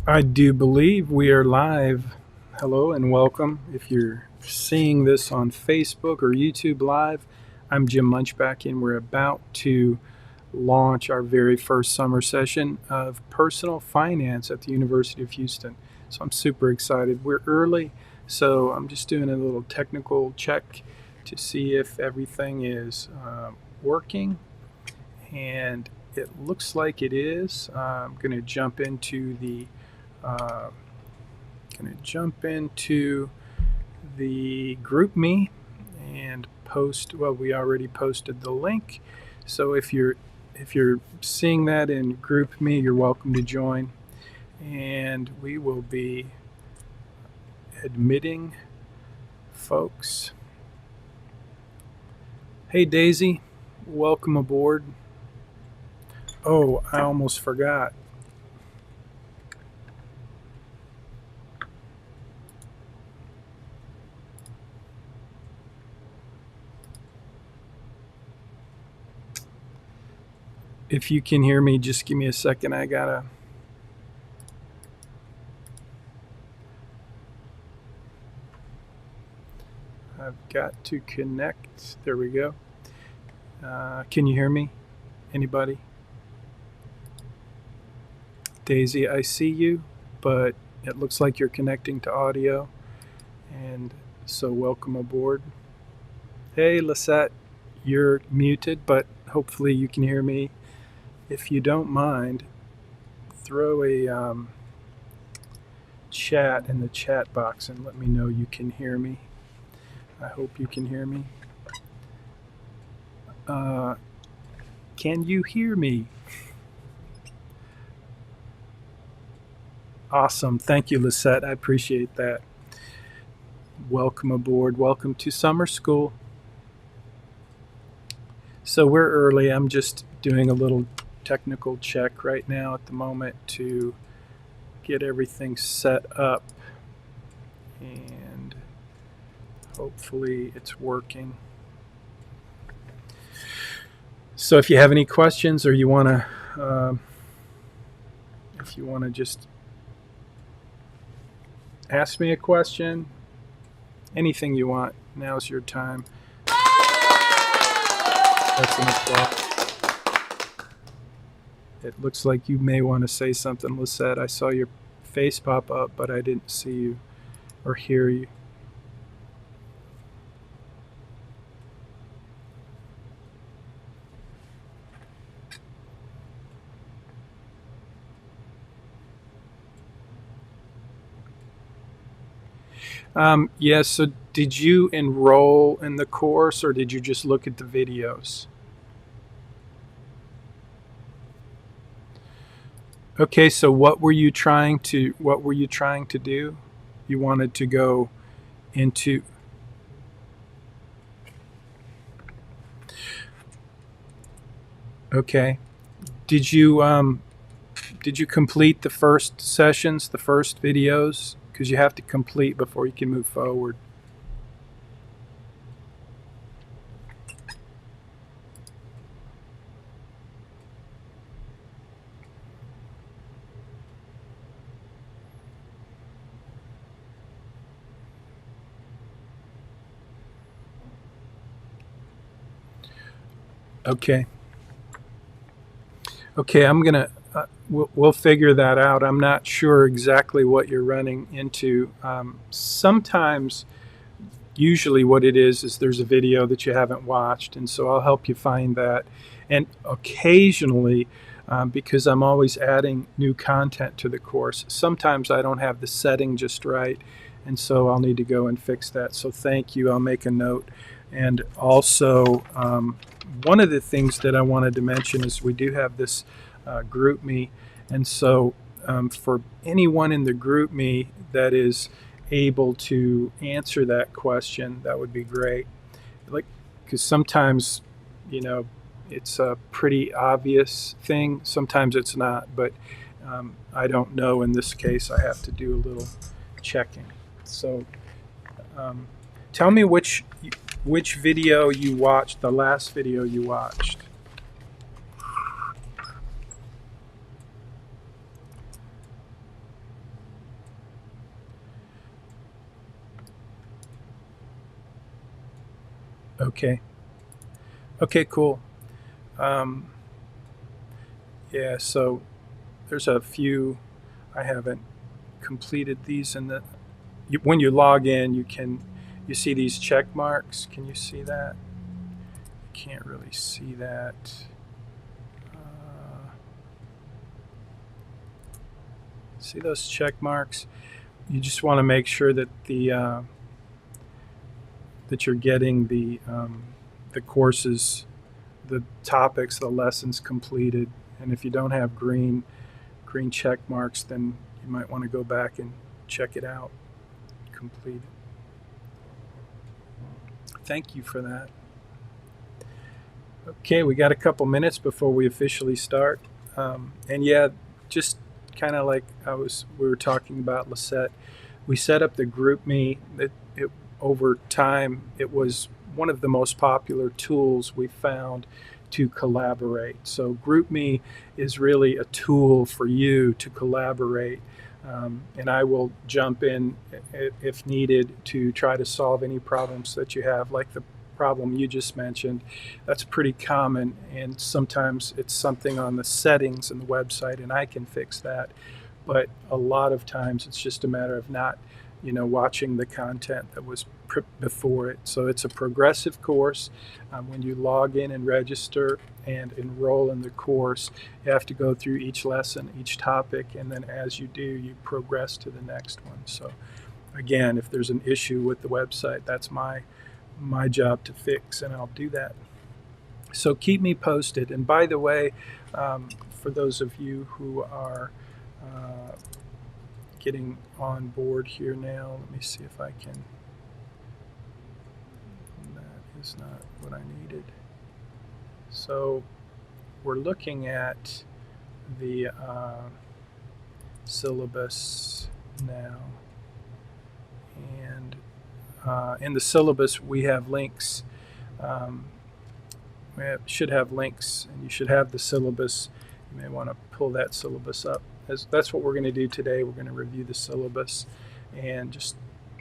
I do believe we are live. Hello and welcome. If you're seeing this on Facebook or YouTube Live, I'm Jim Munchback, and we're about to launch our very first summer session of personal finance at the University of Houston. So I'm super excited. We're early, so I'm just doing a little technical check to see if everything is working, and it looks like it is. I'm going to jump into the group me and post. Well, we already posted the link, so if you're seeing that in group me, you're welcome to join, and we will be admitting folks. Hey Daisy, welcome aboard. Oh, I almost forgot. If you can hear me, just give me a second. I've got to connect. There we go. Can you hear me? Anybody? Daisy, I see you, but it looks like you're connecting to audio, and so welcome aboard. Hey Lisette, you're muted, but hopefully you can hear me. If you don't mind, throw a chat in the chat box and let me know you can hear me. I hope you can hear me. Can you hear me? Awesome. Thank you, Lisette. I appreciate that. Welcome aboard. Welcome to summer school. So we're early. I'm just doing a little technical check right now at the moment to get everything set up, and hopefully it's working. So if you have any questions, or you want to just ask me a question, anything you want, now's your time. That's an applause. It looks like you may want to say something, Lisette. I saw your face pop up, but I didn't see you or hear you. Yes, so did you enroll in the course, or did you just look at the videos? Okay, so what were you trying to do? You wanted to go into... Okay. Did you complete the first sessions, the first videos? Because you have to complete before you can move forward. Okay. Okay, I'm gonna. We'll figure that out. I'm not sure exactly what you're running into. Sometimes, usually, what it is there's a video that you haven't watched, and so I'll help you find that. And occasionally, because I'm always adding new content to the course, sometimes I don't have the setting just right, and so I'll need to go and fix that. So thank you. I'll make a note. And also, one of the things that I wanted to mention is we do have this group me, and so for anyone in the group me that is able to answer that question, that would be great. Like, because sometimes, it's a pretty obvious thing. Sometimes it's not, but I don't know. In this case, I have to do a little checking. So tell me which video you watched, the last video you watched. Okay. Okay, cool. Um, yeah, so there's a few I haven't completed these in the when you log in, you see these check marks. Can you see that? Can't really see that. Uh, see those check marks? You just want to make sure that that you're getting the courses, the topics, the lessons completed. And if you don't have green check marks, then you might want to go back and check it out, complete it. Thank you for that. Okay, we got a couple minutes before we officially start. And yeah, just kind of like we were talking about Lisette, we set up the GroupMe. Over time, it was one of the most popular tools we found to collaborate. So GroupMe is really a tool for you to collaborate. And I will jump in if needed to try to solve any problems that you have, like the problem you just mentioned. That's pretty common, and sometimes it's something on the settings in the website, and I can fix that. But a lot of times it's just a matter of not, watching the content that was before it. So it's a progressive course. When you log in and register and enroll in the course, you have to go through each lesson, each topic, and then as you do, you progress to the next one. So again, if there's an issue with the website, that's my job to fix, and I'll do that. So keep me posted. And by the way, for those of you who are getting on board here now, let me see if I can. That is not what I needed. So we're looking at the syllabus now. And in the syllabus, we have links. Should have links, and you should have the syllabus. You may want to pull that syllabus up. That's what we're going to do today. We're going to review the syllabus and just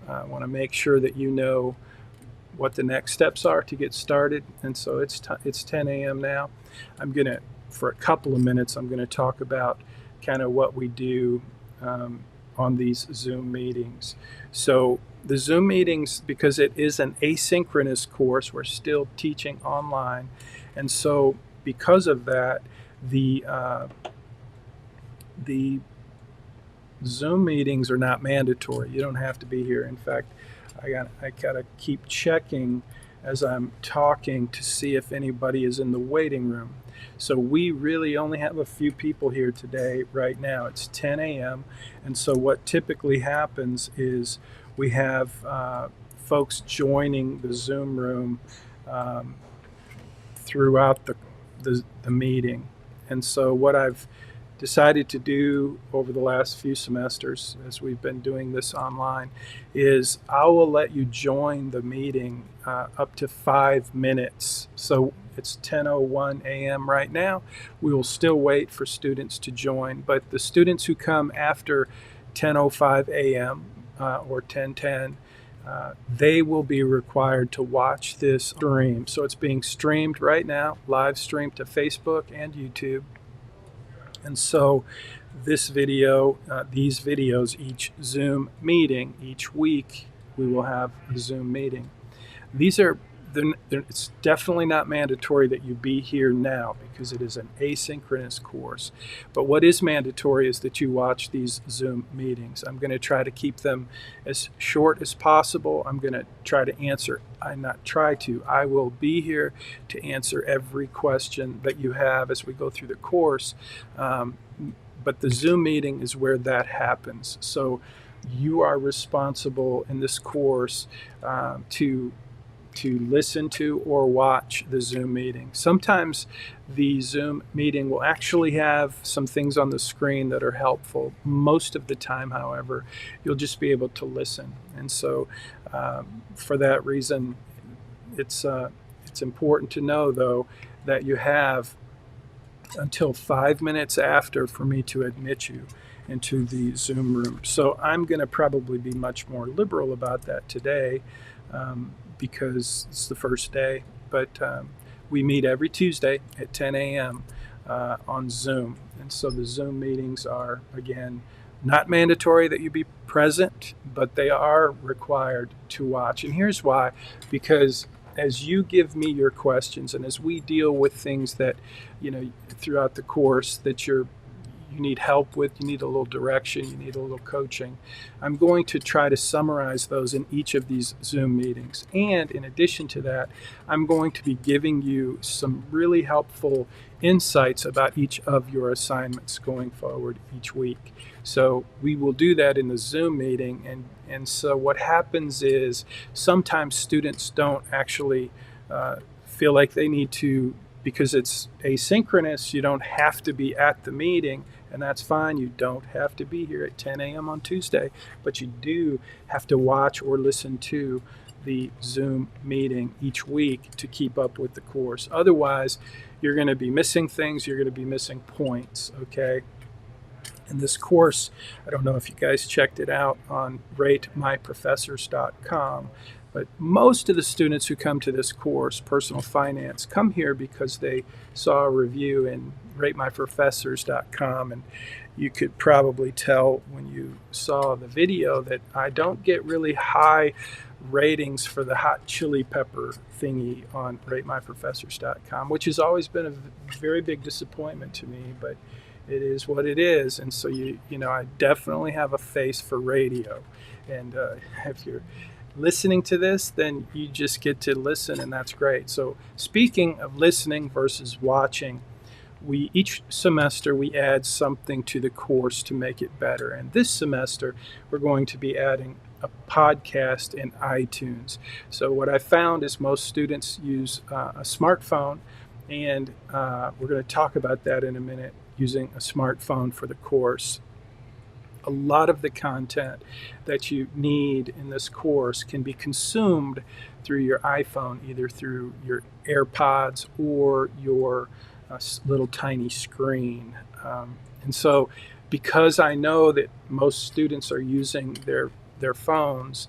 want to make sure that you know what the next steps are to get started. And so it's 10 a.m. now. For a couple of minutes, I'm going to talk about kind of what we do on these Zoom meetings. So the Zoom meetings, because it is an asynchronous course, we're still teaching online. And so because of that, the Zoom meetings are not mandatory. You don't have to be here. In fact, I gotta keep checking as I'm talking to see if anybody is in the waiting room. So we really only have a few people here today. Right now, it's 10 a.m. And so what typically happens is we have folks joining the Zoom room throughout the meeting. And so what I've decided to do over the last few semesters, as we've been doing this online, is I will let you join the meeting up to 5 minutes. So it's 10:01 a.m. right now. We will still wait for students to join, but the students who come after 10:05 a.m. Or 10:10, they will be required to watch this stream. So it's being streamed right now, live streamed to Facebook and YouTube. And so this video, these videos, each Zoom meeting, each week, we will have a Zoom meeting. It's definitely not mandatory that you be here now because it is an asynchronous course. But what is mandatory is that you watch these Zoom meetings. I'm going to try to keep them as short as possible. I'm going to try to answer. I will be here to answer every question that you have as we go through the course. But the Zoom meeting is where that happens. So you are responsible in this course to listen to or watch the Zoom meeting. Sometimes the Zoom meeting will actually have some things on the screen that are helpful. Most of the time, however, you'll just be able to listen. And so for that reason, it's important to know, though, that you have until 5 minutes after for me to admit you into the Zoom room. So I'm going to probably be much more liberal about that today. because it's the first day. But we meet every Tuesday at 10 a.m. On Zoom. And so the Zoom meetings are, again, not mandatory that you be present, but they are required to watch. And here's why: because as you give me your questions and as we deal with things that, throughout the course that you need help with, you need a little direction, you need a little coaching, I'm going to try to summarize those in each of these Zoom meetings. And in addition to that, I'm going to be giving you some really helpful insights about each of your assignments going forward each week. So we will do that in the Zoom meeting. And so what happens is sometimes students don't actually feel like they need to, because it's asynchronous, you don't have to be at the meeting, and that's fine. You don't have to be here at 10 a.m. on Tuesday, but you do have to watch or listen to the Zoom meeting each week to keep up with the course. Otherwise, you're going to be missing things, you're going to be missing points, okay? In this course, I don't know if you guys checked it out on ratemyprofessors.com, but most of the students who come to this course, Personal Finance, come here because they saw a review in ratemyprofessors.com, and you could probably tell when you saw the video that I don't get really high ratings for the hot chili pepper thingy on ratemyprofessors.com, which has always been a very big disappointment to me, but it is what it is. And so I definitely have a face for radio, and if you're listening to this, then you just get to listen, and that's great. So speaking of listening versus watching, each semester we add something to the course to make it better. And this semester we're going to be adding a podcast in iTunes. So what I found is most students use a smartphone, and we're going to talk about that in a minute, using a smartphone for the course. A lot of the content that you need in this course can be consumed through your iPhone, either through your AirPods or your little tiny screen. And so because I know that most students are using their phones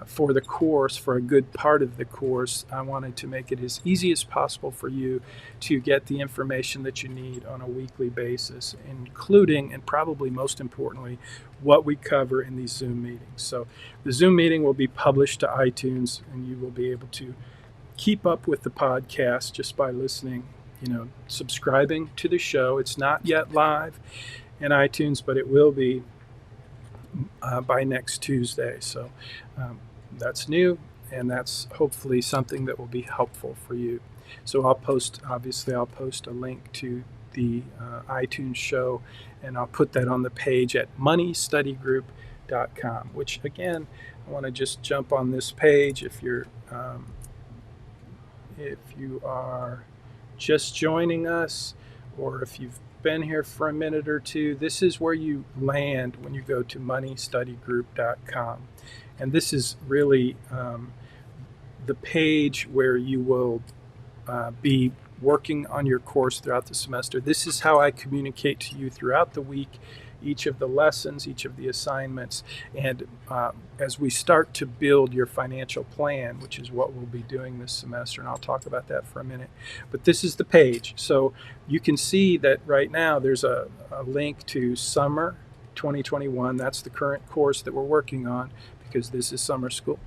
for the course, for a good part of the course, I wanted to make it as easy as possible for you to get the information that you need on a weekly basis, including, and probably most importantly, what we cover in these Zoom meetings. So the Zoom meeting will be published to iTunes, and you will be able to keep up with the podcast just by listening, subscribing to the show. It's not yet live in iTunes, but it will be by next Tuesday. So that's new, and that's hopefully something that will be helpful for you. So I'll post a link to the iTunes show, and I'll put that on the page at moneystudygroup.com, which again, I want to just jump on this page. If you are just joining us, or if you've been here for a minute or two, this is where you land when you go to moneystudygroup.com. And this is really the page where you will be working on your course throughout the semester. This is how I communicate to you throughout the week, each of the lessons, each of the assignments, and as we start to build your financial plan, which is what we'll be doing this semester, and I'll talk about that for a minute. But this is the page. So you can see that right now there's a link to Summer 2021. That's the current course that we're working on, because this is summer school.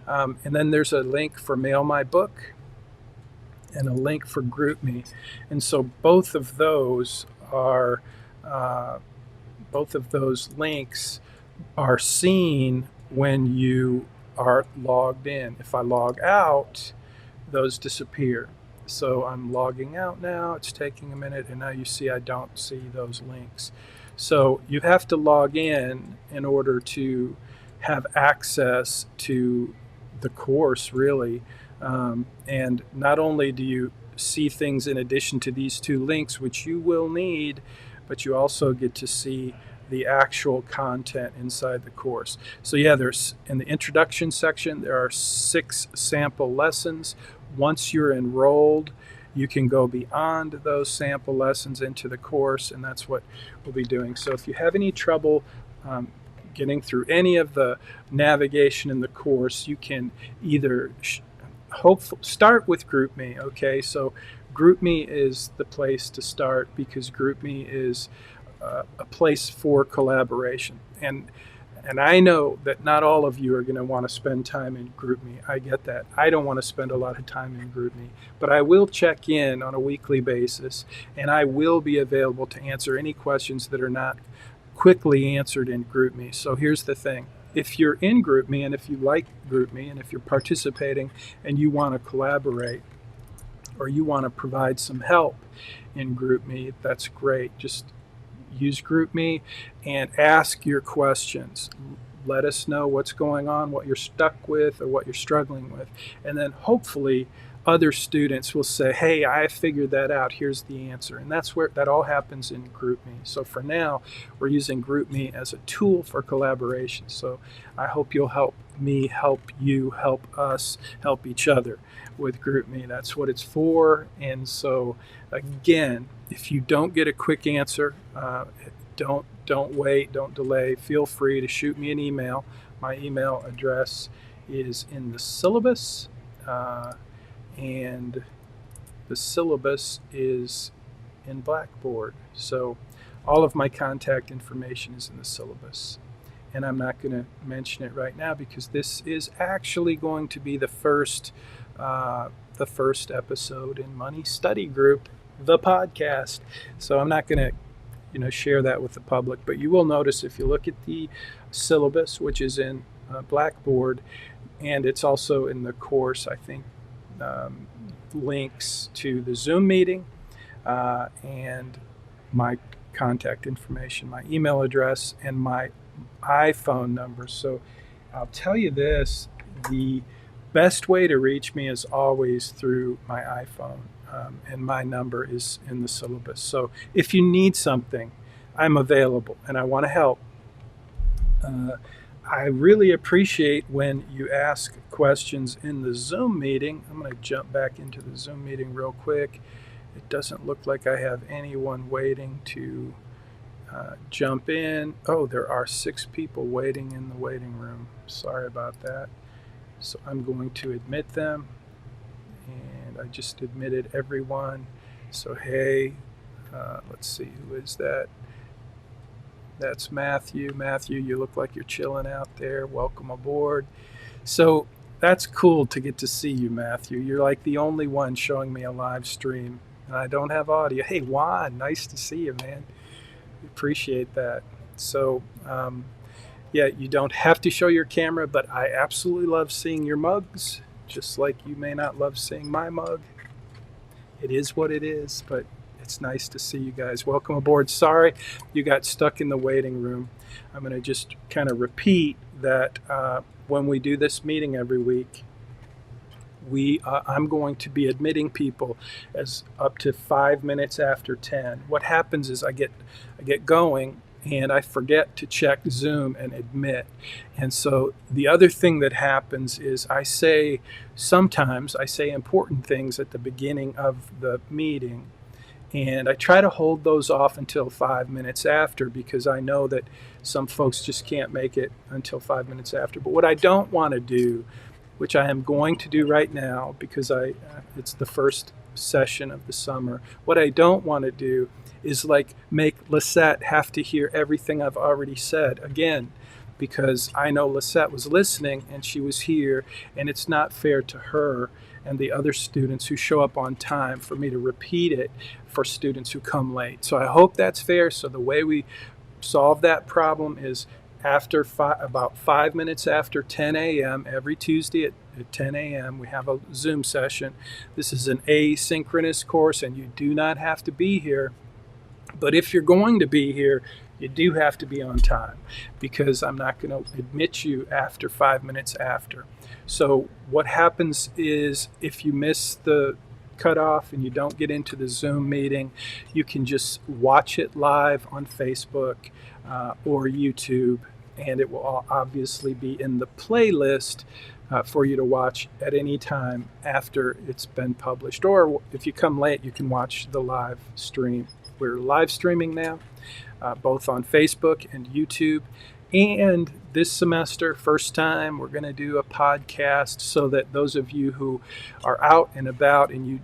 And then there's a link for Mail My Book and a link for GroupMe. And so both of those links are seen when you are logged in. If I log out, those disappear. So I'm logging out now. It's taking a minute, and now you see I don't see those links. So you have to log in order to have access to the course, really. And not only do you see things in addition to these two links, which you will need, but you also get to see the actual content inside the course. So yeah, there's, in the introduction section, there are 6 sample lessons. Once you're enrolled, you can go beyond those sample lessons into the course, and that's what we'll be doing. So if you have any trouble getting through any of the navigation in the course, you can either start with GroupMe. Okay, so GroupMe is the place to start because GroupMe is a place for collaboration. And I know that not all of you are going to want to spend time in GroupMe. I get that. I don't want to spend a lot of time in GroupMe, but I will check in on a weekly basis, and I will be available to answer any questions that are not quickly answered in GroupMe. So here's the thing. If you're in GroupMe and if you like GroupMe and if you're participating and you want to collaborate or you want to provide some help in GroupMe, that's great. Just use GroupMe and ask your questions. Let us know what's going on, what you're stuck with, or what you're struggling with. And then hopefully other students will say, hey, I figured that out. Here's the answer. And that's where that all happens in GroupMe. So for now, we're using GroupMe as a tool for collaboration. So I hope you'll help me, help you, help us, help each other with GroupMe. That's what it's for. And so again, if you don't get a quick answer, don't wait, don't delay. Feel free to shoot me an email. My email address is in the syllabus, and the syllabus is in Blackboard. So all of my contact information is in the syllabus. And I'm not going to mention it right now because this is actually going to be the first episode in Money Study Group, the podcast. So I'm not going to share that with the public, but you will notice if you look at the syllabus, which is in Blackboard, and it's also in the course, I think, links to the Zoom meeting and my contact information, my email address, and my iPhone number. So I'll tell you this, the best way to reach me is always through my iPhone. And my number is in the syllabus. So if you need something, I'm available and I want to help. I really appreciate when you ask questions in the Zoom meeting. I'm going to jump back into the Zoom meeting real quick. It doesn't look like I have anyone waiting to jump in. Oh, there are 6 people waiting in the waiting room. Sorry about that. So I'm going to admit them. And I just admitted everyone. So hey, let's see, who is that? That's Matthew. Matthew, you look like you're chilling out there. Welcome aboard. So that's cool to get to see you, Matthew. You're like the only one showing me a live stream, and I don't have audio. Hey, Juan, nice to see you, man. Appreciate that. So, yeah, you don't have to show your camera, but I absolutely love seeing your mugs. Just like you may not love seeing my mug. It is what it is, but it's nice to see you guys. Welcome aboard. Sorry you got stuck in the waiting room. I'm going to just kind of repeat that when we do this meeting every week, I'm going to be admitting people as up to 5 minutes after 10. What happens is I get going and I forget to check Zoom and admit. And so the other thing that happens is sometimes I say important things at the beginning of the meeting, and I try to hold those off until 5 minutes after because I know that some folks just can't make it until 5 minutes after. But what I don't want to do, which I am going to do right now because it's the first session of the summer, what I don't want to do is make Lisette have to hear everything I've already said again, because I know Lisette was listening and she was here, and it's not fair to her and the other students who show up on time for me to repeat it for students who come late. So I hope that's fair. So the way we solve that problem is about 5 minutes after 10 a.m. every Tuesday at 10 a.m. we have a Zoom session. This is an asynchronous course and you do not have to be here. But if you're going to be here, you do have to be on time because I'm not going to admit you after 5 minutes after. So what happens is if you miss the cutoff and you don't get into the Zoom meeting, you can just watch it live on Facebook or YouTube, and it will obviously be in the playlist for you to watch at any time after it's been published. Or if you come late, you can watch the live stream. We're live streaming now, both on Facebook and YouTube. And this semester, first time, we're going to do a podcast so that those of you who are out and about and you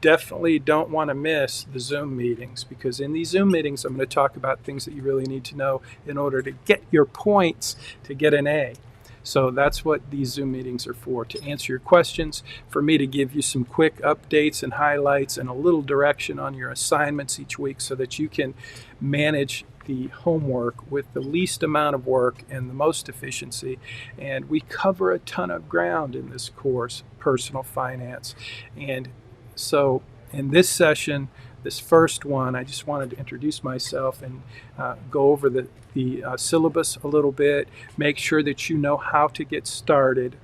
definitely don't want to miss the Zoom meetings, because in these Zoom meetings, I'm going to talk about things that you really need to know in order to get your points to get an A. So that's what these Zoom meetings are for, to answer your questions, for me to give you some quick updates and highlights and a little direction on your assignments each week so that you can manage the homework with the least amount of work and the most efficiency. And we cover a ton of ground in this course, personal finance. And so in this session, this first one, I just wanted to introduce myself and go over the syllabus a little bit, make sure that you know how to get started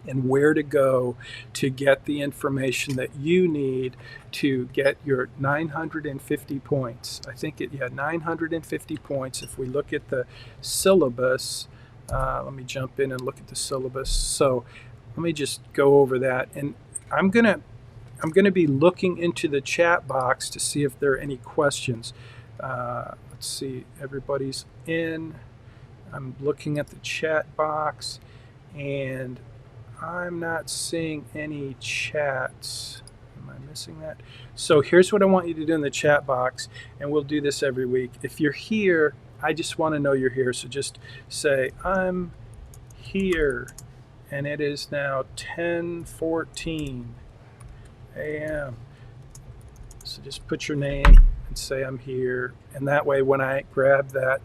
and where to go to get the information that you need to get your 950 points. I think 950 points. If we look at the syllabus, let me jump in and look at the syllabus. So let me just go over that. And I'm gonna be looking into the chat box to see if there are any questions. Let's see, everybody's in. I'm looking at the chat box and I'm not seeing any chats. Am I missing that? So here's what I want you to do in the chat box, and we'll do this every week. If you're here, I just want to know you're here. So just say, I'm here. And it is now 10:14 a.m. So just put your name and say I'm here. And that way when I grab that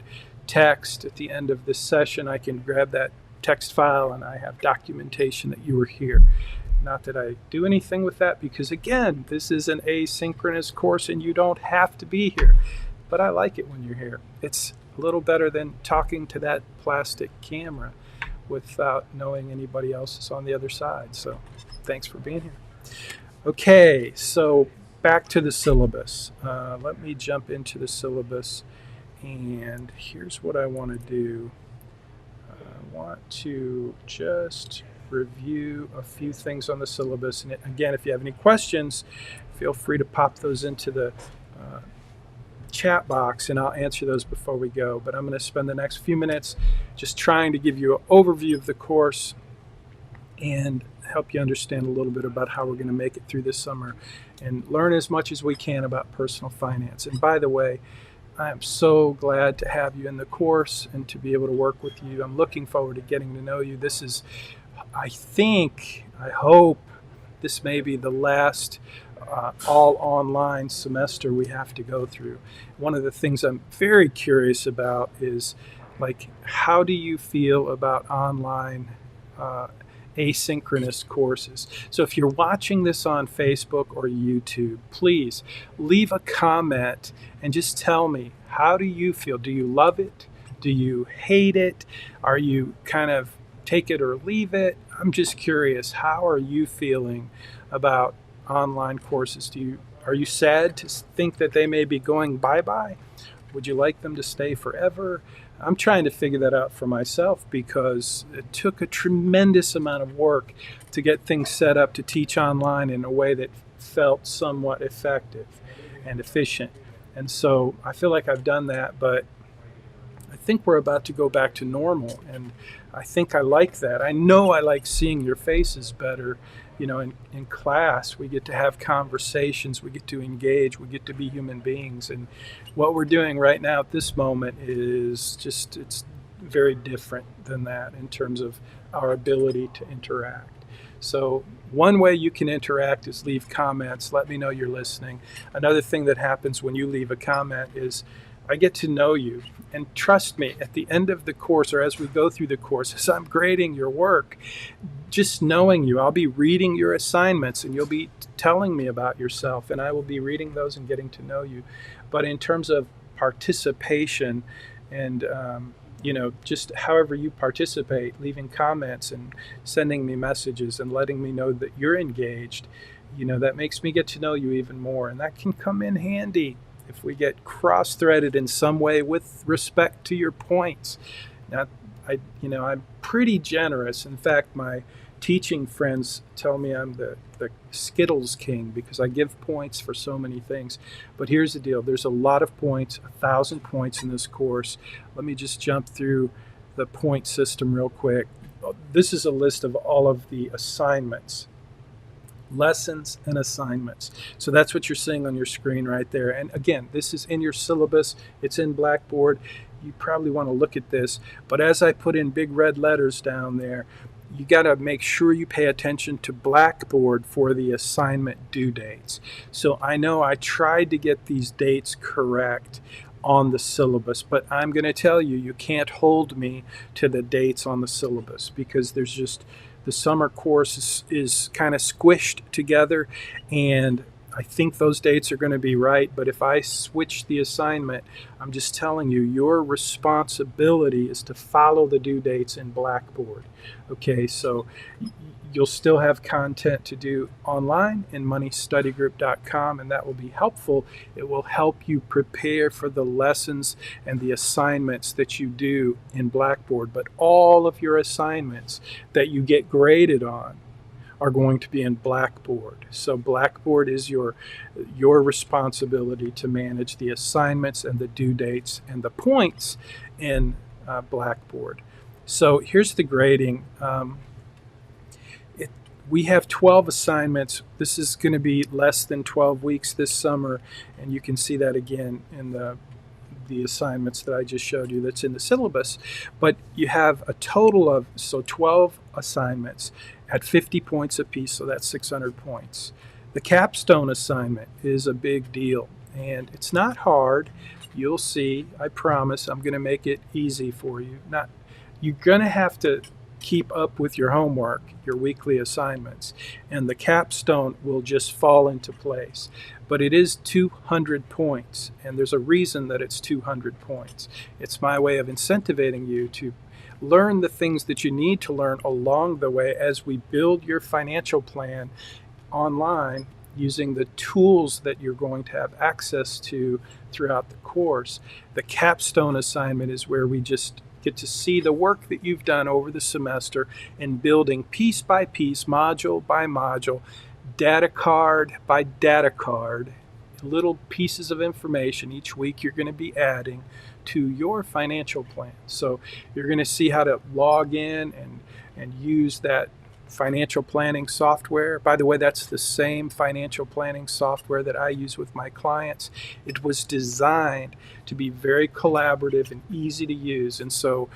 text at the end of this session, I can grab that text file and I have documentation that you were here. Not that I do anything with that because, again, this is an asynchronous course and you don't have to be here. But I like it when you're here. It's a little better than talking to that plastic camera without knowing anybody else is on the other side. So thanks for being here. Okay, so back to the syllabus. Let me jump into the syllabus, and here's what I want to do. I want to just review a few things on the syllabus. And again, if you have any questions, feel free to pop those into the chat box, and I'll answer those before we go. But I'm going to spend the next few minutes just trying to give you an overview of the course and help you understand a little bit about how we're going to make it through this summer and learn as much as we can about personal finance. And by the way, I am so glad to have you in the course and to be able to work with you. I'm looking forward to getting to know you. This is, I hope, this may be the last all online semester we have to go through. One of the things I'm very curious about is, like, how do you feel about online asynchronous courses? So if you're watching this on Facebook or YouTube, please leave a comment and just tell me, how do you feel? Do you love it? Do you hate it? Are you kind of take it or leave it? I'm just curious, how are you feeling about online courses? Are you sad to think that they may be going bye-bye? Would you like them to stay forever? I'm trying to figure that out for myself because it took a tremendous amount of work to get things set up to teach online in a way that felt somewhat effective and efficient. And so I feel like I've done that, but I think we're about to go back to normal. And I think I like that. I know I like seeing your faces better. You know, in class, we get to have conversations, we get to engage, we get to be human beings. And what we're doing right now at this moment is just, it's very different than that in terms of our ability to interact. So one way you can interact is leave comments. Let me know you're listening. Another thing that happens when you leave a comment is I get to know you. And trust me, at the end of the course, or as we go through the course, as I'm grading your work, just knowing you, I'll be reading your assignments and you'll be telling me about yourself, and I will be reading those and getting to know you. But in terms of participation and, just however you participate, leaving comments and sending me messages and letting me know that you're engaged, that makes me get to know you even more. And that can come in handy if we get cross-threaded in some way with respect to your points. Now, I'm pretty generous. In fact, my teaching friends tell me I'm the Skittles king because I give points for so many things. But here's the deal. There's a lot of points, 1,000 points in this course. Let me just jump through the point system real quick. This is a list of all of the assignments, lessons and assignments. So that's what you're seeing on your screen right there. And again, this is in your syllabus. It's in Blackboard. You probably want to look at this. But as I put in big red letters down there, you got to make sure you pay attention to Blackboard for the assignment due dates. So I know I tried to get these dates correct on the syllabus, but I'm going to tell you, you can't hold me to the dates on the syllabus because there's just, the summer course is kind of squished together, and I think those dates are going to be right, but if I switch the assignment, I'm just telling you, your responsibility is to follow the due dates in Blackboard. Okay, so you'll still have content to do online in moneystudygroup.com, and that will be helpful. It will help you prepare for the lessons and the assignments that you do in Blackboard, but all of your assignments that you get graded on are going to be in Blackboard. So Blackboard is your responsibility to manage the assignments and the due dates and the points in Blackboard. So here's the grading. We have 12 assignments. This is going to be less than 12 weeks this summer, and you can see that again in the assignments that I just showed you that's in the syllabus. But you have a total of 12 assignments at 50 points apiece, so that's 600 points. The capstone assignment is a big deal, and it's not hard. You'll see, I promise, I'm going to make it easy for you. You're going to have to keep up with your homework, your weekly assignments, and the capstone will just fall into place. But it is 200 points, and there's a reason that it's 200 points. It's my way of incentivizing you to learn the things that you need to learn along the way as we build your financial plan online using the tools that you're going to have access to throughout the course. The capstone assignment is where we just get to see the work that you've done over the semester in building piece by piece, module by module, data card by data card, little pieces of information each week you're going to be adding to your financial plan. So you're going to see how to log in and use that financial planning software. By the way, that's the same financial planning software that I use with my clients. It was designed to be very collaborative and easy to use. And so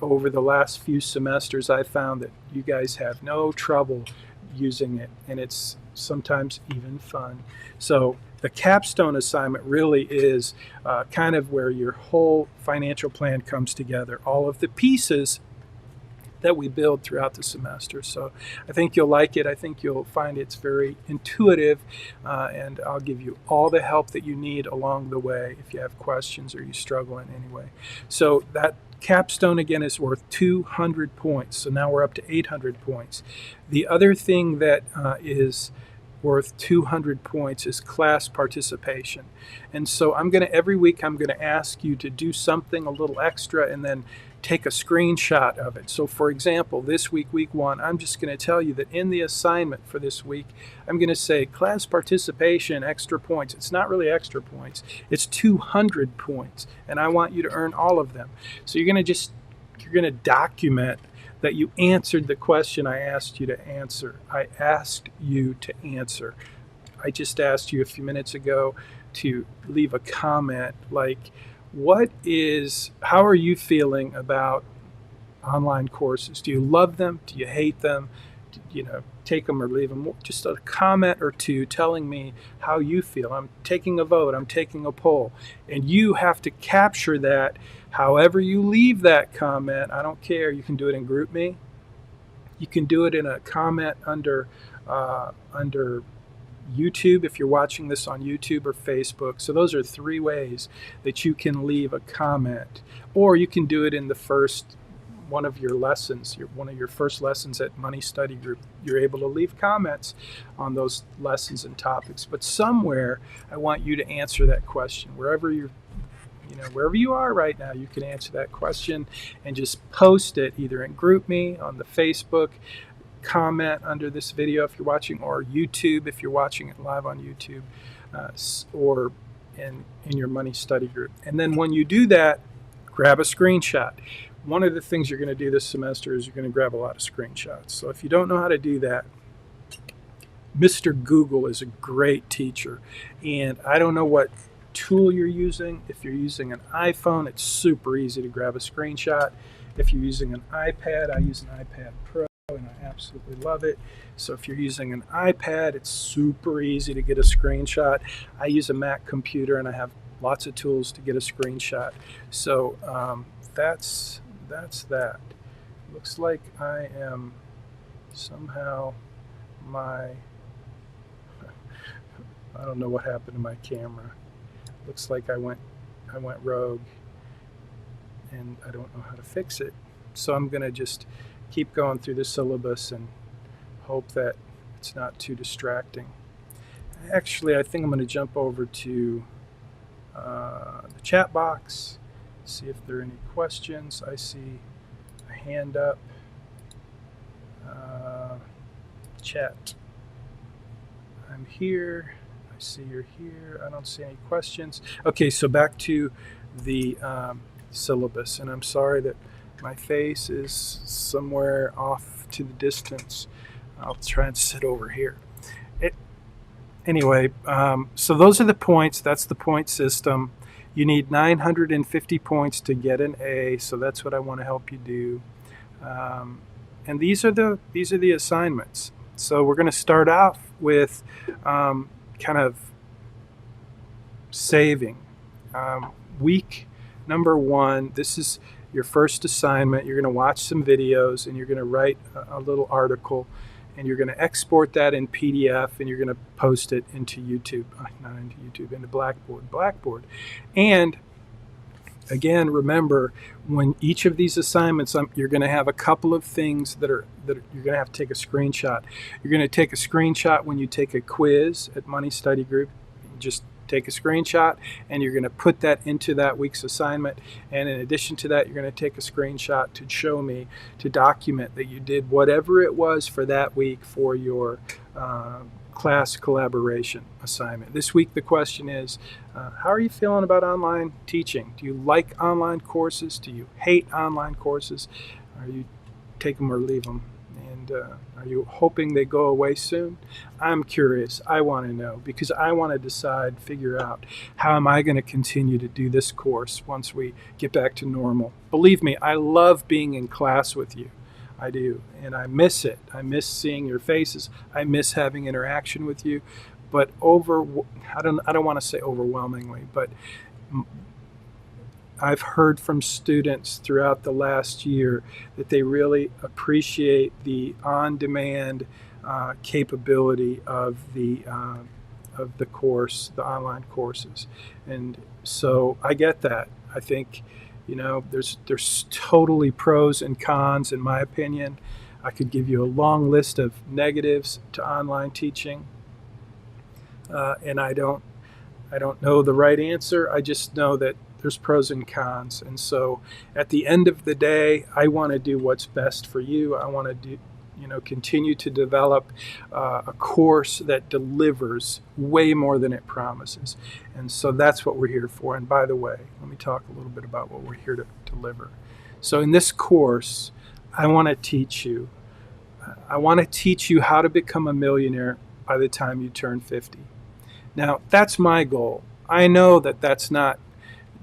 over the last few semesters, I found that you guys have no trouble using it, and it's sometimes even fun. So the capstone assignment really is kind of where your whole financial plan comes together, all of the pieces that we build throughout the semester. So I think you'll like it. I think you'll find it's very intuitive, and I'll give you all the help that you need along the way if you have questions or you struggle in any way. So that capstone again is worth 200 points. So now we're up to 800 points. The other thing that is worth 200 points is class participation. And so every week I'm going to ask you to do something a little extra and then take a screenshot of it. So for example, this week, week 1, I'm just going to tell you that in the assignment for this week, I'm going to say class participation, extra points. It's not really extra points. It's 200 points, and I want you to earn all of them. So you're going to document that you answered the question I asked you to answer. I asked you to answer. I just asked you a few minutes ago to leave a comment like, how are you feeling about online courses? Do you love them? Do you hate them? Take them or leave them? Just a comment or two telling me how you feel. I'm taking a vote. I'm taking a poll. And you have to capture that however you leave that comment. I don't care. You can do it in GroupMe. You can do it in a comment under YouTube if you're watching this on YouTube or Facebook. So those are 3 ways that you can leave a comment. Or you can do it in the first one of your lessons, one of your first lessons at Money Study Group. You're able to leave comments on those lessons and topics. But somewhere I want you to answer that question. Wherever you are right now, you can answer that question and just post it either in GroupMe, on the Facebook, comment under this video if you're watching, or YouTube if you're watching it live on YouTube, or in your money study group. And then when you do that, grab a screenshot. One of the things you're going to do this semester is you're going to grab a lot of screenshots. So if you don't know how to do that, Mr. Google is a great teacher. And I don't know what tool you're using. If you're using an iPhone, it's super easy to grab a screenshot. If you're using an iPad, I use an iPad Pro and I absolutely love it. So if you're using an iPad, it's super easy to get a screenshot. I use a Mac computer and I have lots of tools to get a screenshot. So that's that. Looks like I am somehow I don't know what happened to my camera. Looks like I went rogue and I don't know how to fix it. So I'm going to just keep going through the syllabus and hope that it's not too distracting. Actually, I think I'm going to jump over to the chat box, see if there are any questions. I see a hand up. Chat. I'm here. I see you're here. I don't see any questions. Okay, so back to the syllabus, and I'm sorry that my face is somewhere off to the distance. I'll try and sit over here. Anyway, so those are the points. That's the point system. You need 950 points to get an A, so that's what I want to help you do. And these are the assignments. So we're going to start off with kind of saving. Week number 1, this is your first assignment. You're going to watch some videos and you're going to write a little article, and you're going to export that in PDF and you're going to post it into YouTube, not into YouTube, into Blackboard. And again, remember, when each of these assignments, you're going to have a couple of things that you're going to have to take a screenshot. You're going to take a screenshot when you take a quiz at Money Study Group. Just take a screenshot and you're going to put that into that week's assignment. And in addition to that, you're going to take a screenshot to show me, to document that you did whatever it was for that week for your class collaboration assignment. This week the question is, how are you feeling about online teaching? Do you like online courses? Do you hate online courses? Are you take them or leave them? And are you hoping they go away soon? I'm curious. I want to know, because I want to decide, figure out, how am I going to continue to do this course once we get back to normal. Believe me, I love being in class with you. I do, and I miss it. I miss seeing your faces. I miss having interaction with you. But I don't want to say overwhelmingly, but I've heard from students throughout the last year that they really appreciate the on-demand capability of the course, the online courses. And so I get that. I think, there's totally pros and cons, in my opinion. I could give you a long list of negatives to online teaching, and I don't know the right answer. I just know that there's pros and cons. And so at the end of the day, I want to do what's best for you. I want to continue to develop a course that delivers way more than it promises. And so that's what we're here for. And by the way, let me talk a little bit about what we're here to deliver. So in this course, I want to teach you how to become a millionaire by the time you turn 50. Now, that's my goal. I know that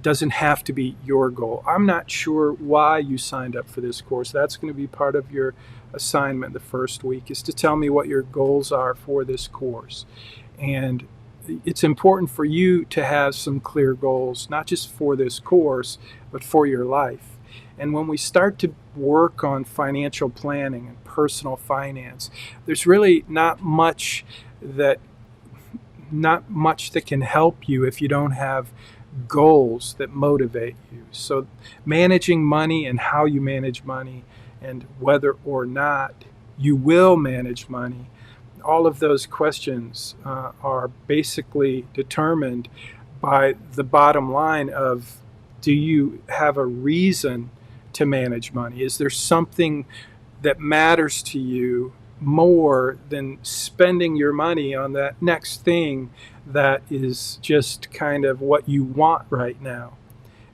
doesn't have to be your goal. I'm not sure why you signed up for this course. That's going to be part of your assignment the first week, is to tell me what your goals are for this course. And it's important for you to have some clear goals, not just for this course, but for your life. And when we start to work on financial planning and personal finance, there's really not much that can help you if you don't have goals that motivate you. So managing money and how you manage money, and whether or not you will manage money, all of those questions are basically determined by the bottom line of, do you have a reason to manage money? Is there something that matters to you more than spending your money on that next thing that is just kind of what you want right now.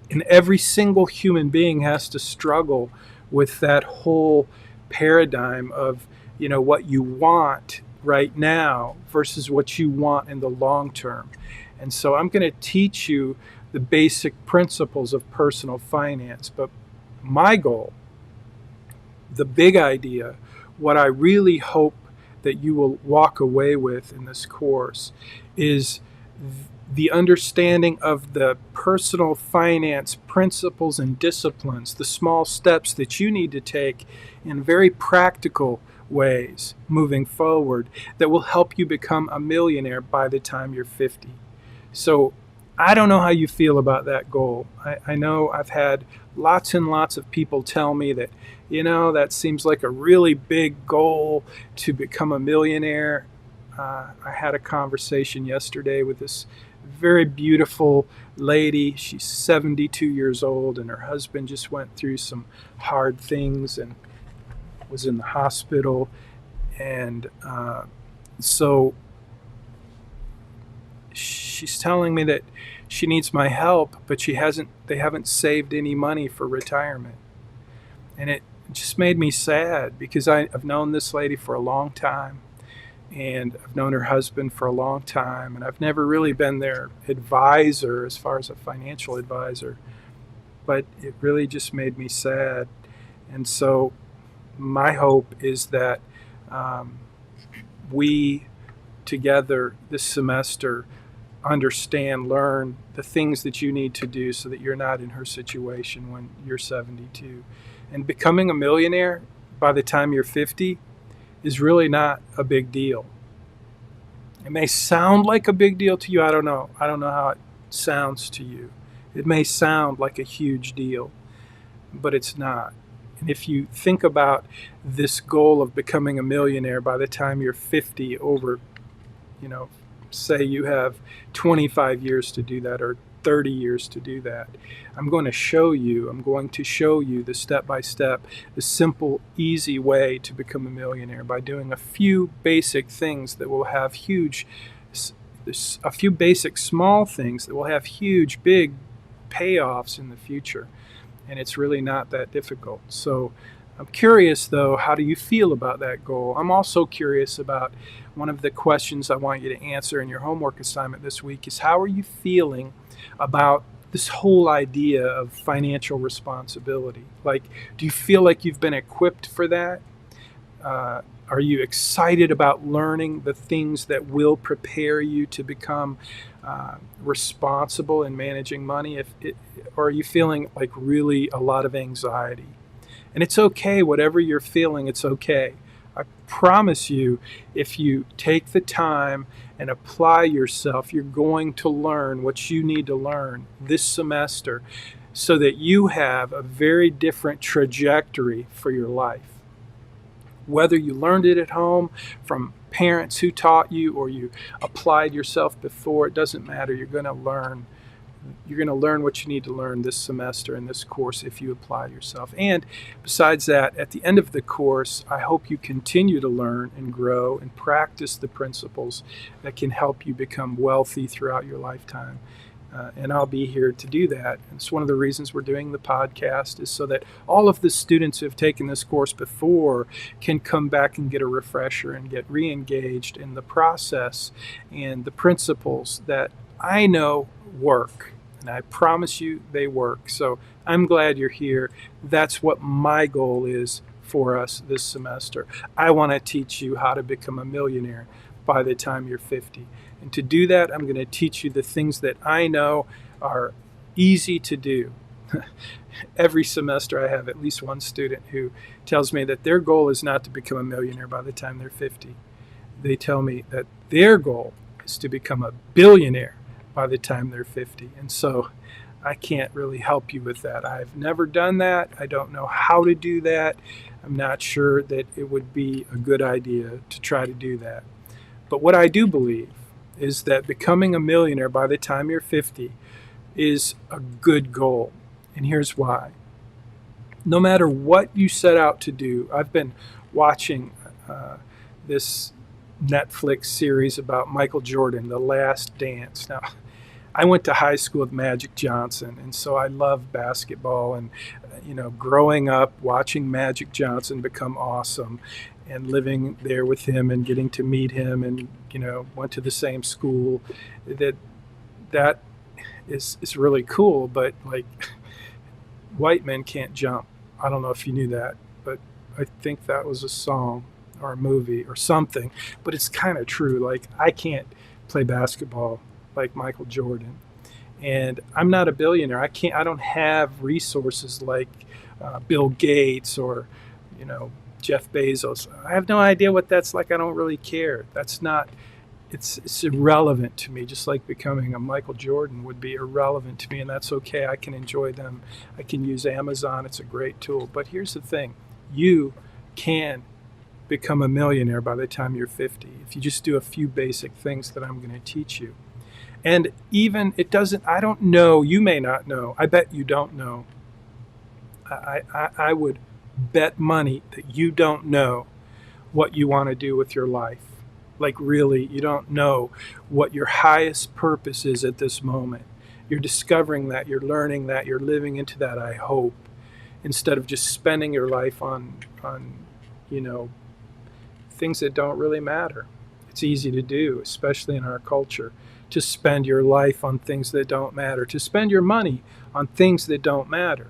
And every single human being has to struggle with that whole paradigm of, what you want right now versus what you want in the long term. And so I'm going to teach you the basic principles of personal finance. But my goal, the big idea, what I really hope that you will walk away with in this course is the understanding of the personal finance principles and disciplines, the small steps that you need to take in very practical ways moving forward that will help you become a millionaire by the time you're 50. So I don't know how you feel about that goal. I know I've had lots and lots of people tell me that, that seems like a really big goal to become a millionaire. I had a conversation yesterday with this very beautiful lady. She's 72 years old, and her husband just went through some hard things and was in the hospital. And so she's telling me that she needs my help, but they haven't saved any money for retirement. And it just made me sad because I've known this lady for a long time, and I've known her husband for a long time, and I've never really been their advisor as far as a financial advisor, but it really just made me sad. And so my hope is that we together this semester learn the things that you need to do so that you're not in her situation when you're 72. And becoming a millionaire by the time you're 50 is really not a big deal. It may sound like a big deal to you. I don't know how it sounds to you. It may sound like a huge deal, but it's not. And if you think about this goal of becoming a millionaire by the time you're 50 over, say you have 25 years to do that or 30 years to do that, I'm going to show you the step-by-step, the simple, easy way to become a millionaire by doing a few basic things that will have a few basic small things that will have huge, big payoffs in the future. And it's really not that difficult. So I'm curious, though, how do you feel about that goal? I'm also curious about one of the questions I want you to answer in your homework assignment this week is how are you feeling about this whole idea of financial responsibility? Like, do you feel like you've been equipped for that? Are you excited about learning the things that will prepare you to become responsible in managing money? Or are you feeling like really a lot of anxiety? And it's okay, whatever you're feeling, it's okay. I promise you, if you take the time and apply yourself, you're going to learn what you need to learn this semester so that you have a very different trajectory for your life. Whether you learned it at home from parents who taught you or you applied yourself before, it doesn't matter. You're going to learn what you need to learn this semester in this course if you apply yourself. And besides that, at the end of the course, I hope you continue to learn and grow and practice the principles that can help you become wealthy throughout your lifetime. And I'll be here to do that. And it's one of the reasons we're doing the podcast is so that all of the students who have taken this course before can come back and get a refresher and get re-engaged in the process and the principles that I know work. And I promise you they work. So I'm glad you're here. That's what my goal is for us this semester. I want to teach you how to become a millionaire by the time you're 50. And to do that, I'm going to teach you the things that I know are easy to do. Every semester I have at least one student who tells me that their goal is not to become a millionaire by the time they're 50. They tell me that their goal is to become a billionaire by the time they're 50. And so I can't really help you with that. I've never done that. I don't know how to do that. I'm not sure that it would be a good idea to try to do that. But what I do believe is that becoming a millionaire by the time you're 50 is a good goal. And here's why. No matter what you set out to do, I've been watching this Netflix series about Michael Jordan, The Last Dance. Now, I went to high school with Magic Johnson, and so I love basketball. And growing up, watching Magic Johnson become awesome, and living there with him, and getting to meet him, and went to the same school. That is really cool. But like, white men can't jump. I don't know if you knew that, but I think that was a song or a movie or something. But it's kind of true. Like, I can't play basketball like Michael Jordan, and I'm not a billionaire. I don't have resources like Bill Gates or Jeff Bezos. I have no idea what that's like. I don't really care. That's not. It's irrelevant to me, just like becoming a Michael Jordan would be irrelevant to me, and that's okay. I can enjoy them. I can use Amazon. It's a great tool. But here's the thing. You can become a millionaire by the time you're 50 if you just do a few basic things that I'm going to teach you. And even I don't know, you may not know. I bet you don't know. I would bet money that you don't know what you want to do with your life. Like, really, you don't know what your highest purpose is at this moment. You're discovering that, you're learning that, you're living into that, I hope, instead of just spending your life on things that don't really matter. It's easy to do, especially in our culture, to spend your life on things that don't matter, to spend your money on things that don't matter.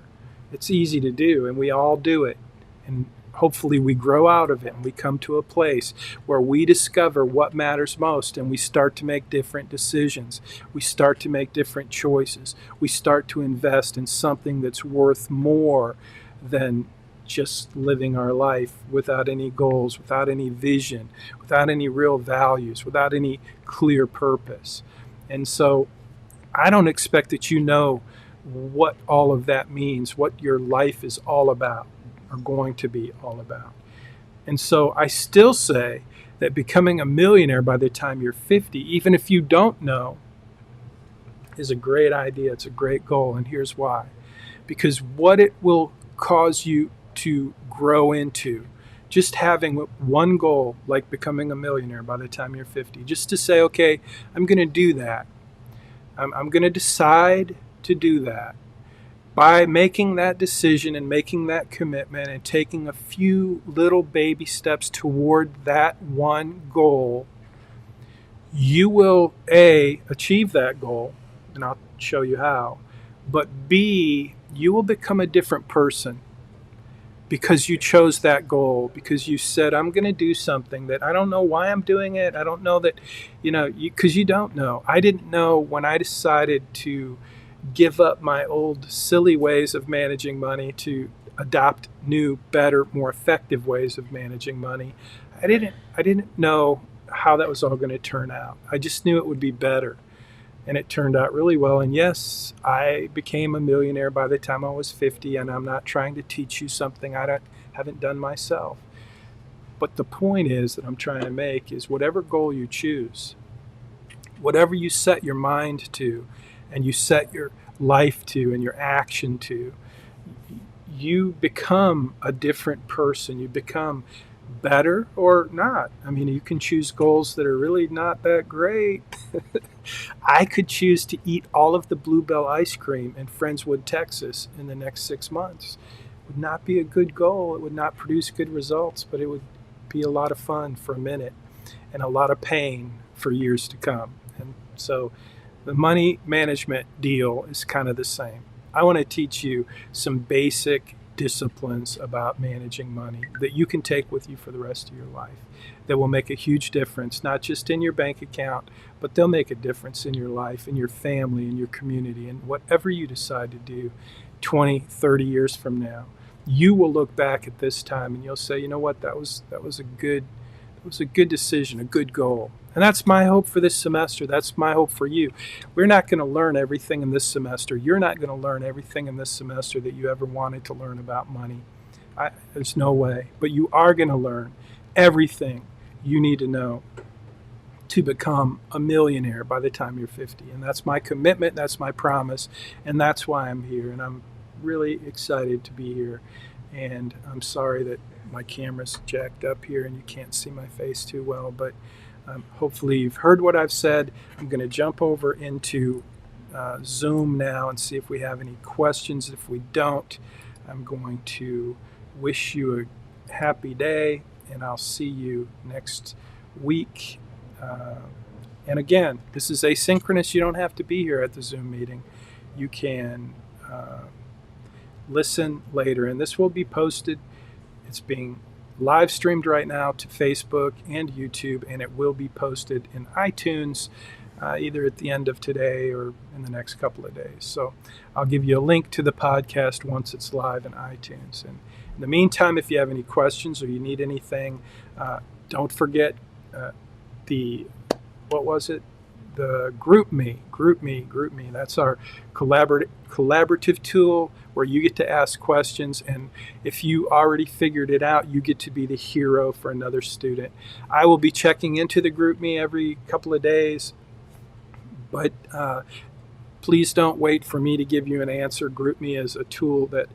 It's easy to do, and we all do it. And hopefully we grow out of it, and we come to a place where we discover what matters most, and we start to make different decisions. We start to make different choices. We start to invest in something that's worth more than just living our life without any goals, without any vision, without any real values, without any clear purpose. And so I don't expect that you know what all of that means, what your life is all about, or going to be all about. And so I still say that becoming a millionaire by the time you're 50, even if you don't know, is a great idea. It's a great goal. And here's why. Because what it will cause you to grow into, just having one goal, like becoming a millionaire by the time you're 50, just to say, okay, I'm going to do that. I'm going to decide to do that. By making that decision and making that commitment and taking a few little baby steps toward that one goal, you will, A, achieve that goal, and I'll show you how, but B, you will become a different person because you chose that goal, because you said, I'm going to do something that I don't know why I'm doing it. I don't know that, because you don't know. I didn't know when I decided to give up my old silly ways of managing money to adopt new, better, more effective ways of managing money. I didn't know how that was all going to turn out. I just knew it would be better, and it turned out really well. And yes, I became a millionaire by the time I was 50, and I'm not trying to teach you something I haven't done myself. But the point is that I'm trying to make is whatever goal you choose, whatever you set your mind to, and you set your life to and your action to, you become a different person. You become better or not. I mean, you can choose goals that are really not that great. I could choose to eat all of the Bluebell ice cream in Friendswood, Texas in the next 6 months. It would not be a good goal. It would not produce good results, but it would be a lot of fun for a minute and a lot of pain for years to come. And so the money management deal is kind of the same. I want to teach you some basic disciplines about managing money that you can take with you for the rest of your life that will make a huge difference, not just in your bank account, but they'll make a difference in your life, in your family, in your community, and whatever you decide to do 20, 30 years from now. You will look back at this time and you'll say, you know what, that was a good decision, a good goal. And that's my hope for this semester. That's my hope for you. We're not going to learn everything in this semester. You're not going to learn everything in this semester that you ever wanted to learn about money. There's no way. But you are going to learn everything you need to know to become a millionaire by the time you're 50. And that's my commitment. That's my promise. And that's why I'm here. And I'm really excited to be here And I'm sorry that my camera's jacked up here and you can't see my face too well, but hopefully you've heard what I've said. I'm going to jump over into Zoom now and see if we have any questions. If we don't, I'm going to wish you a happy day, and I'll see you next week. And again, this is asynchronous. You don't have to be here at the Zoom meeting. You can listen later, and this will be posted. It's being live streamed right now to Facebook and YouTube, and it will be posted in iTunes either at the end of today or in the next couple of days. So I'll give you a link to the podcast once it's live in iTunes. And in the meantime, if you have any questions or you need anything, don't forget the GroupMe. That's our collaborative tool where you get to ask questions, and if you already figured it out, you get to be the hero for another student. I will be checking into the GroupMe every couple of days, but please don't wait for me to give you an answer. GroupMe is a tool that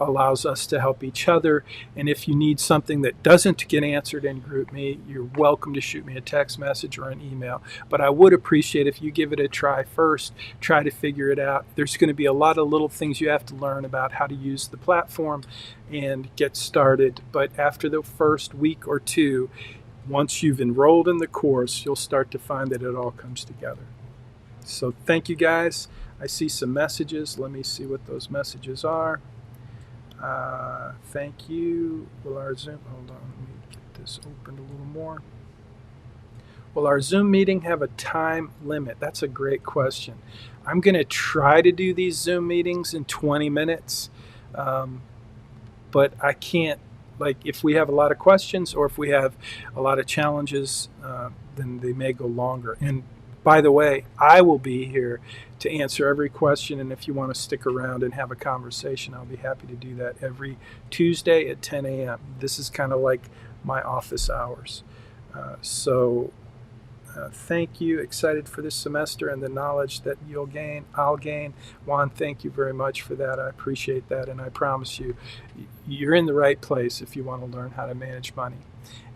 allows us to help each other, and if you need something that doesn't get answered in GroupMe, you're welcome to shoot me a text message or an email. But I would appreciate if you give it a try first, try to figure it out. There's going to be a lot of little things you have to learn about how to use the platform and get started, but after the first week or two, once you've enrolled in the course, you'll start to find that it all comes together. So thank you guys. I see some messages. Let me see what those messages are. Thank you. Will our Zoom, hold on, let me get this opened a little more. Will our Zoom meeting have a time limit? That's a great question. I'm going to try to do these Zoom meetings in 20 minutes, but I can't, like, if we have a lot of questions or if we have a lot of challenges, then they may go longer. And by the way, I will be here to answer every question, and if you want to stick around and have a conversation, I'll be happy to do that every Tuesday at 10 a.m. This is kind of like my office hours. Thank you. Excited for this semester and the knowledge that I'll gain. Juan, thank you very much for that. I appreciate that, and I promise you, you're in the right place if you want to learn how to manage money,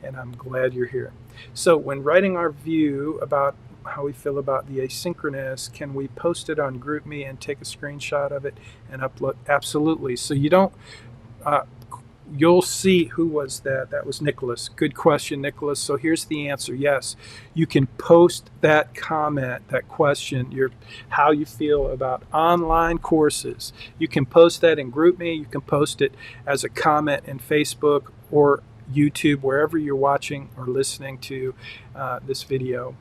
and I'm glad you're here. So when writing our view about how we feel about the asynchronous, can we post it on GroupMe and take a screenshot of it and upload? Absolutely. So you don't, you'll see, who was that? That was Nicholas. Good question, Nicholas. So here's the answer. Yes, you can post that comment, that question, how you feel about online courses. You can post that in GroupMe. You can post it as a comment in Facebook or YouTube, wherever you're watching or listening to this video.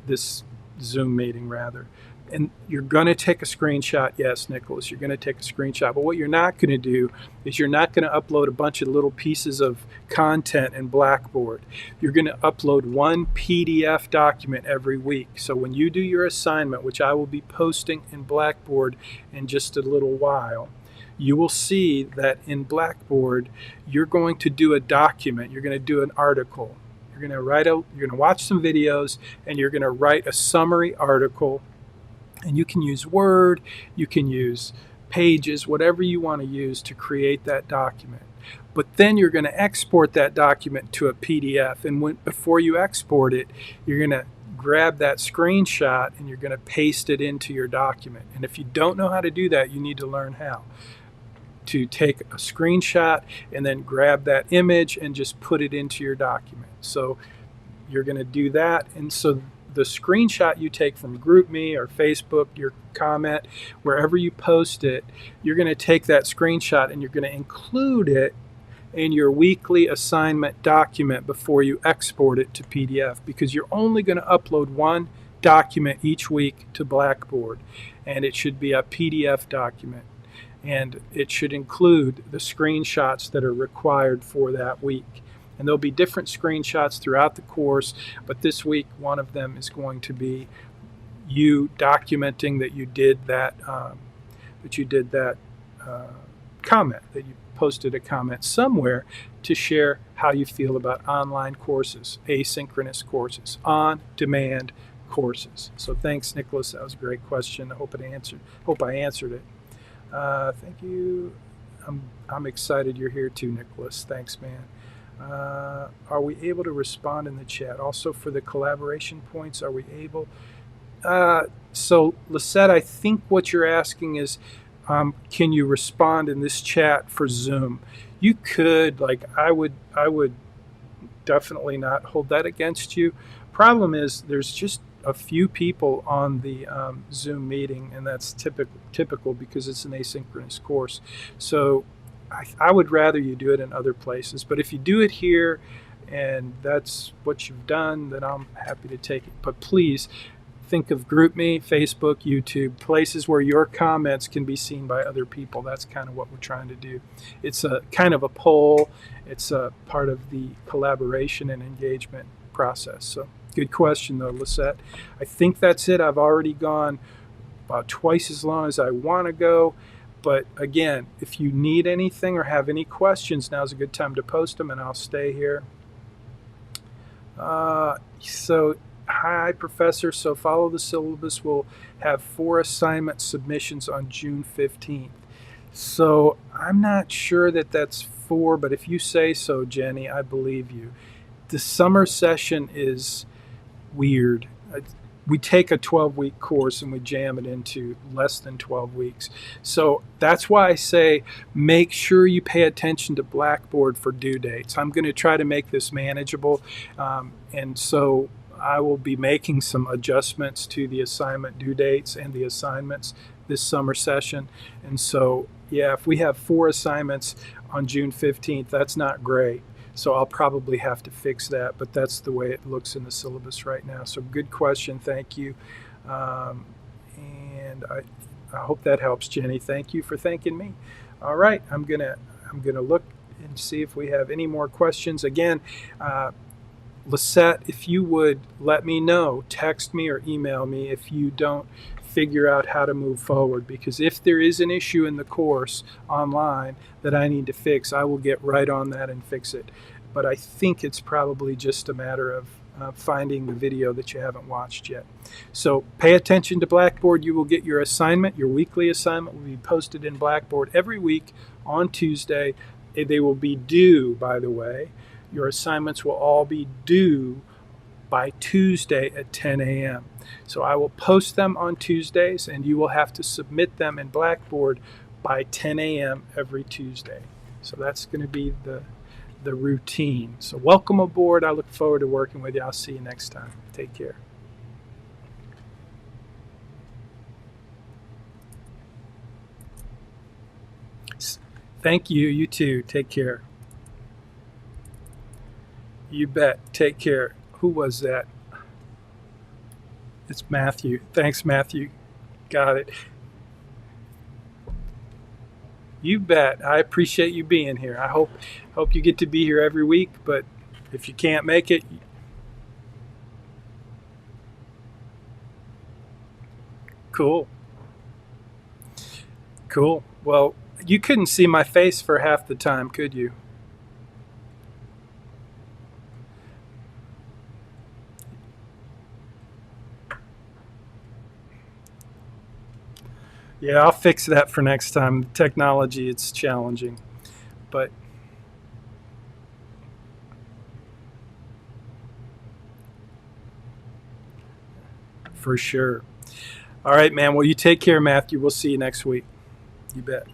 This Zoom meeting rather. And you're going to take a screenshot. Yes, Nicholas, you're going to take a screenshot. But what you're not going to do is you're not going to upload a bunch of little pieces of content in Blackboard. You're going to upload one PDF document every week. So when you do your assignment, which I will be posting in Blackboard in just a little while, you will see that in Blackboard, you're going to do a document. You're going to do an article. You're going to watch some videos, and you're going to write a summary article. And you can use Word, you can use Pages, whatever you want to use to create that document. But then you're going to export that document to a PDF. And before you export it, you're going to grab that screenshot and you're going to paste it into your document. And if you don't know how to do that, you need to learn how to take a screenshot and then grab that image and just put it into your document. So you're going to do that. And so the screenshot you take from GroupMe or Facebook, your comment, wherever you post it, you're going to take that screenshot and you're going to include it in your weekly assignment document before you export it to PDF, because you're only going to upload one document each week to Blackboard, and it should be a PDF document. And it should include the screenshots that are required for that week. And there'll be different screenshots throughout the course, but this week one of them is going to be you documenting that you did that comment, that you posted a comment somewhere to share how you feel about online courses, asynchronous courses, on-demand courses. So thanks, Nicholas. That was a great question. I hope I answered it. Thank you. I'm excited you're here too, Nicholas. Thanks, man. Are we able to respond in the chat? Also for the collaboration points, are we able? So Lisette, I think what you're asking is, can you respond in this chat for Zoom? You could, like, I would definitely not hold that against you. Problem is, there's just a few people on the Zoom meeting, and that's typical because it's an asynchronous course. So I would rather you do it in other places. But if you do it here and that's what you've done, then I'm happy to take it. But please think of GroupMe, Facebook, YouTube, places where your comments can be seen by other people. That's kind of what we're trying to do. It's a kind of a poll. It's a part of the collaboration and engagement process. So good question though, Lisette. I think that's it. I've already gone about twice as long as I want to go. But again, if you need anything or have any questions, now's a good time to post them and I'll stay here. Hi, Professor. So follow the syllabus. We'll have 4 assignment submissions on June 15th. So I'm not sure that that's 4, but if you say so, Jenny, I believe you. The summer session is weird. We take a 12-week course and we jam it into less than 12 weeks. So that's why I say make sure you pay attention to Blackboard for due dates. I'm going to try to make this manageable. And so I will be making some adjustments to the assignment due dates and the assignments this summer session. And so, yeah, if we have 4 assignments on June 15th, that's not great. So I'll probably have to fix that, but that's the way it looks in the syllabus right now. So good question, thank you. And I hope that helps, Jenny. Thank you for thanking me. All right, I'm gonna look and see if we have any more questions. Again, Lisette, if you would let me know, text me or email me if you don't figure out how to move forward, because if there is an issue in the course online that I need to fix, I will get right on that and fix it. But I think it's probably just a matter of finding the video that you haven't watched yet. So pay attention to Blackboard. You will get your assignment. Your weekly assignment will be posted in Blackboard every week on Tuesday. They will be due, by the way. Your assignments will all be due by Tuesday at 10 a.m. So I will post them on Tuesdays, and you will have to submit them in Blackboard by 10 a.m. every Tuesday. So that's going to be the routine. So welcome aboard. I look forward to working with you. I'll see you next time. Take care. Thank you. You too. Take care. You bet. Take care. Who was that? It's Matthew. Thanks, Matthew. Got it. You bet. I appreciate you being here. I hope you get to be here every week, but if you can't make it, cool. Cool. Well, you couldn't see my face for half the time, could you? Yeah, I'll fix that for next time. Technology, it's challenging, but for sure. All right, man. Well, you take care, Matthew. We'll see you next week. You bet.